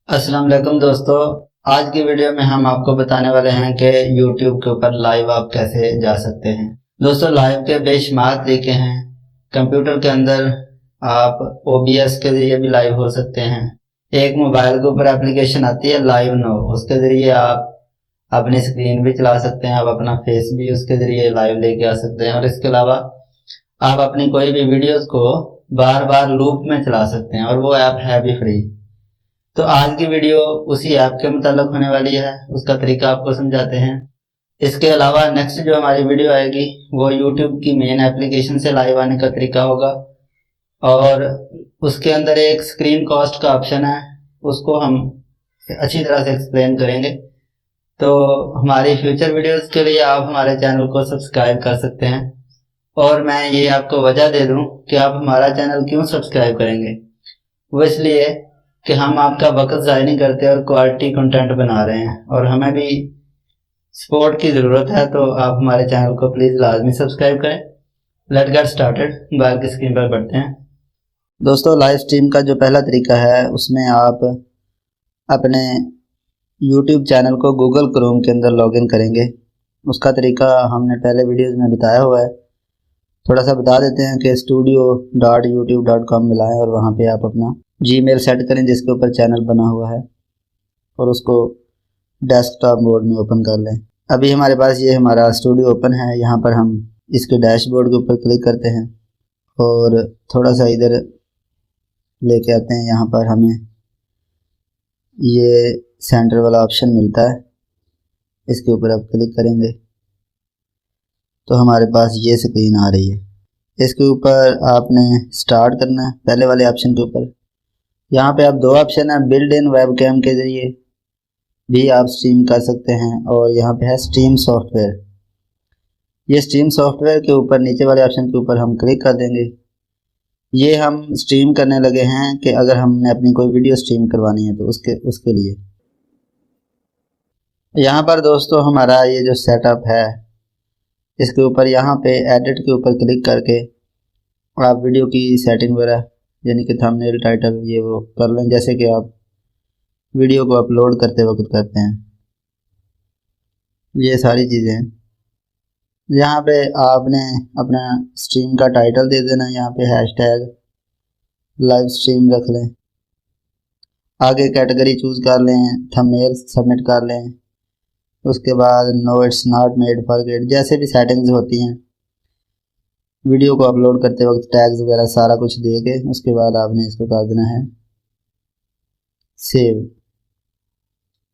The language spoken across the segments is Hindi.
अस्सलाम वालेकुम दोस्तों। आज की वीडियो में हम आपको बताने वाले हैं कि YouTube के ऊपर लाइव आप कैसे जा सकते हैं। दोस्तों, लाइव के बेशुमार तरीके हैं। कंप्यूटर के अंदर आप OBS के जरिए भी लाइव हो सकते हैं। एक मोबाइल के ऊपर एप्लीकेशन आती है लाइव नो, उसके जरिए आप अपनी स्क्रीन भी चला सकते हैं, आप अपना फेस भी उसके जरिए लाइव लेके आ सकते हैं। और इसके अलावा आप अपनी कोई भी वीडियोस को बार बार लूप में चला सकते हैं, और वो ऐप है भी फ्री। तो आज की वीडियो उसी ऐप के मुताल्लिक होने वाली है, उसका तरीका आपको समझाते हैं। इसके अलावा नेक्स्ट जो हमारी वीडियो आएगी वो YouTube की मेन एप्लीकेशन से लाइव आने का तरीका होगा, और उसके अंदर एक स्क्रीन कॉस्ट का ऑप्शन है, उसको हम अच्छी तरह से एक्सप्लेन करेंगे। तो हमारी फ्यूचर वीडियोस के लिए आप हमारे चैनल को सब्सक्राइब कर सकते हैं। और मैं ये आपको वजह दे दूं कि आप हमारा चैनल क्यों सब्सक्राइब करेंगे। वो इसलिए कि हम आपका वक्त ज़ाया नहीं करते और क्वालिटी कंटेंट बना रहे हैं, और हमें भी सपोर्ट की ज़रूरत है। तो आप हमारे चैनल को प्लीज़ लाजमी सब्सक्राइब करें। Let get started. मोबाइल की स्क्रीन पर बढ़ते हैं। दोस्तों, लाइव स्ट्रीम का जो पहला तरीका है उसमें आप अपने YouTube चैनल को गूगल क्रोम के अंदर लॉगिन करेंगे। उसका तरीका हमने पहले वीडियोज़ में बताया हुआ है, थोड़ा सा बता देते हैं कि studio.youtube.com मिलाएं और वहाँ पे आप अपना Gmail सेट करें जिसके ऊपर चैनल बना हुआ है, और उसको डेस्कटॉप मोड में ओपन कर लें। अभी हमारे पास ये हमारा स्टूडियो ओपन है। यहाँ पर हम इसके डैशबोर्ड के ऊपर क्लिक करते हैं और थोड़ा सा इधर लेके आते हैं। यहाँ पर हमें ये सेंटर वाला ऑप्शन मिलता है, इसके ऊपर आप क्लिक करेंगे तो हमारे पास ये स्क्रीन आ रही है। इसके ऊपर आपने स्टार्ट करना है पहले वाले ऑप्शन के ऊपर। यहाँ पे आप दो ऑप्शन है, बिल्ड इन वेबकैम के जरिए भी आप स्ट्रीम कर सकते हैं, और यहाँ पे है स्ट्रीम सॉफ्टवेयर। ये स्ट्रीम सॉफ्टवेयर के ऊपर नीचे वाले ऑप्शन के ऊपर हम क्लिक कर देंगे। ये हम स्ट्रीम करने लगे हैं कि अगर हमने अपनी कोई वीडियो स्ट्रीम करवानी है तो उसके लिए यहाँ पर दोस्तों हमारा ये जो सेटअप है, इसके ऊपर यहाँ पे एडिट के ऊपर क्लिक करके आप वीडियो की सेटिंग वगैरह यानी कि थंबनेल, टाइटल ये वो कर लें, जैसे कि आप वीडियो को अपलोड करते वक्त करते हैं। ये सारी चीज़ें हैं। यहाँ पे आपने अपना स्ट्रीम का टाइटल दे देना, यहाँ पे हैशटैग लाइव स्ट्रीम रख लें। आगे कैटेगरी चूज़ कर लें, थंबनेल सबमिट कर लें। उसके बाद no it's not made for kids, जैसे भी सेटिंग्स होती हैं वीडियो को अपलोड करते वक्त, टैग्स वगैरह सारा कुछ दे के उसके बाद आपने इसको कर देना है सेव।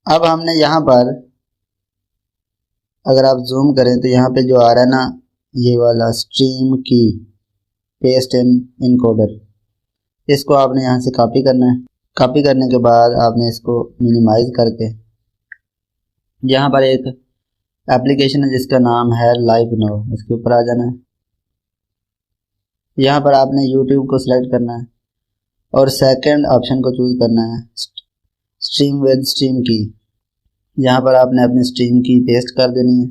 अब हमने यहाँ पर अगर आप जूम करें तो यहाँ पे जो आ रहा है ना, ये वाला स्ट्रीम की पेस्ट इन इनकोडर, इसको आपने यहाँ से कॉपी करना है। कॉपी करने के बाद आपने इसको मिनिमाइज करके यहाँ पर एक एप्लीकेशन है जिसका नाम है लाइव नो, इसके ऊपर आ जाना है। यहाँ पर आपने YouTube को सिलेक्ट करना है और सेकंड ऑप्शन को चूज़ करना है स्ट्रीम विद स्ट्रीम की। यहाँ पर आपने अपनी स्ट्रीम की पेस्ट कर देनी है।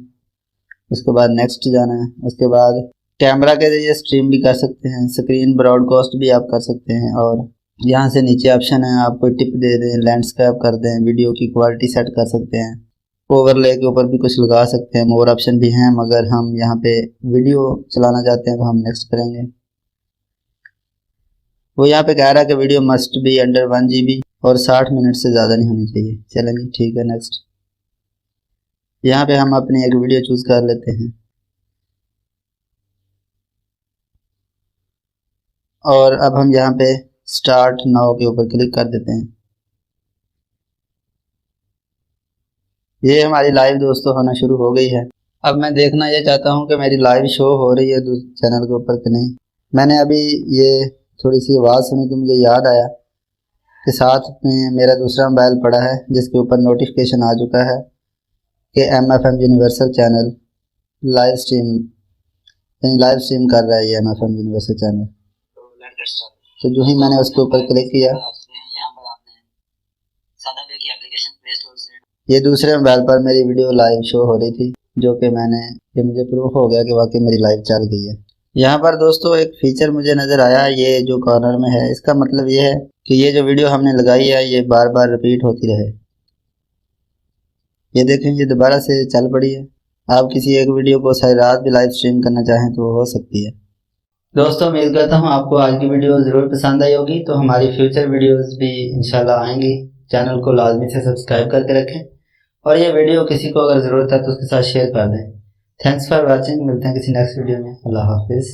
उसके बाद नेक्स्ट जाना है। उसके बाद कैमरा के जरिए स्ट्रीम भी कर सकते हैं, स्क्रीन ब्रॉडकास्ट भी आप कर सकते हैं, और यहाँ से नीचे ऑप्शन है, आप कोई टिप दे दें, लैंडस्केप कर दें, वीडियो की क्वालिटी सेट कर सकते हैं, ओवरले के ऊपर भी कुछ लगा सकते हैं। मोर ऑप्शन भी हैं, मगर हम यहाँ पे वीडियो चलाना चाहते हैं तो हम नेक्स्ट करेंगे। वो यहाँ पे कह रहा है कि video must be under 1 GB और 60 मिनट से ज़्यादा नहीं होनी चाहिए। चलेंगे, ठीक है, नेक्स्ट। यहाँ पे हम अपनी एक वीडियो चूज़ कर लेते हैं और अब हम यहाँ पे स्टार्ट नाउ के ऊपर क्लिक कर देते हैं। ये हमारी लाइव दोस्तों होना शुरू हो गई है। अब मैं देखना ये चाहता हूँ कि मेरी लाइव शो हो रही है चैनल के ऊपर कि नहीं। मैंने अभी ये थोड़ी सी आवाज़ सुनी तो मुझे याद आया कि साथ में मेरा दूसरा मोबाइल पड़ा है जिसके ऊपर नोटिफिकेशन आ चुका है कि MFM universal channel live stream कर रहा है, ये MFM यूनिवर्सल चैनल। तो जो ही मैंने उसके ऊपर क्लिक किया, ये दूसरे मोबाइल पर मेरी वीडियो लाइव शो हो रही थी, जो कि मुझे प्रूफ हो गया कि वाकई मेरी लाइव चल गई है। यहाँ पर दोस्तों एक फीचर मुझे नज़र आया, ये जो कॉर्नर में है, इसका मतलब ये है कि ये जो वीडियो हमने लगाई है ये बार बार रिपीट होती रहे। ये देखें, ये दोबारा से चल पड़ी है। आप किसी एक वीडियो को सारी रात भी लाइव स्ट्रीम करना चाहें तो हो सकती है। दोस्तों, उम्मीद करता हूँ आपको आज की वीडियो ज़रूर पसंद आई होगी। तो हमारी फ्यूचर वीडियोस भी इंशाल्लाह आएंगी। चैनल को लाजमी से सब्सक्राइब करके रखें और ये वीडियो किसी को अगर ज़रूरत है तो उसके साथ शेयर कर दें। Thanks for watching. मिलते हैं किसी नेक्स्ट वीडियो में। अल्लाह हाफिज़।